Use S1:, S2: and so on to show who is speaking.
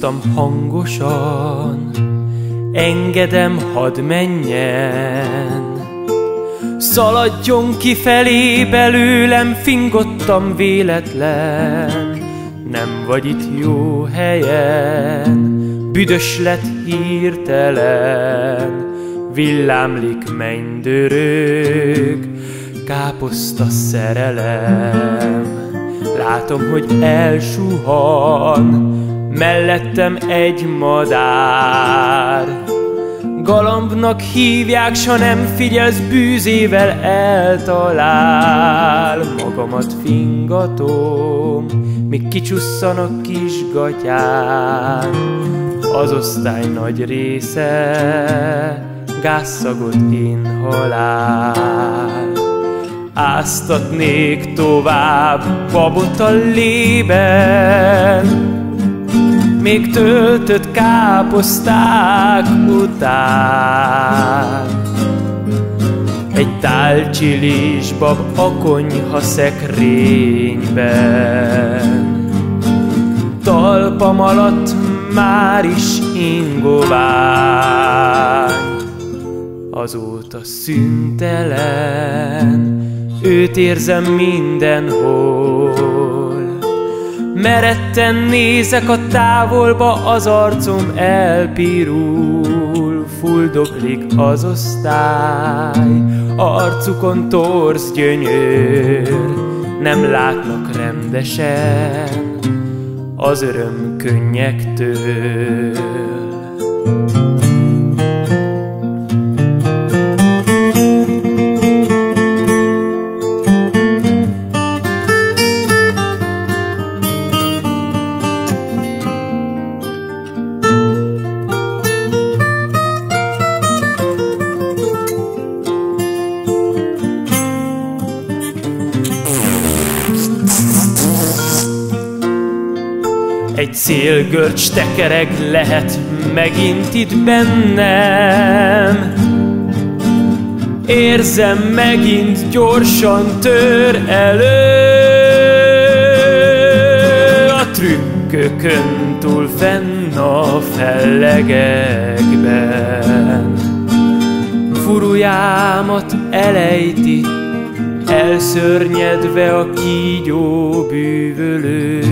S1: Hangoztam hangosan, engedem, hadd menjen. Szaladjon kifelé belőlem, fingottam véletlen. Nem vagy itt jó helyen, büdös lett hirtelen. Villámlik, mennydörög, káposzta szerelem. Látom, hogy elsuhan mellettem egy madár. Galambnak hívják, s ha nem figyelsz, bűzével eltalál. Magamat fingatom, míg kicsusszan a kisgatyán. Az osztály nagy része gázszagot inhalál. Áztatnék tovább babot a lében, még töltött káposzták után. Egy tál csilis bab a konyha szekrényben, talpam alatt már is ingovány. Azóta szüntelen őt érzem mindenhol. Meretten nézek a távolba, az arcom elpirul. Fuldoklik az osztály, arcukon torz gyönyör. Nem látnak rendesen az öröm könnyektől. Egy szélgörcs tekereg lehet megint itt bennem. Érzem, megint gyorsan tör elő. A trükkökön túl fenn a fellegekben. Furujámat elejti, elszörnyedve a kígyó bűvölő.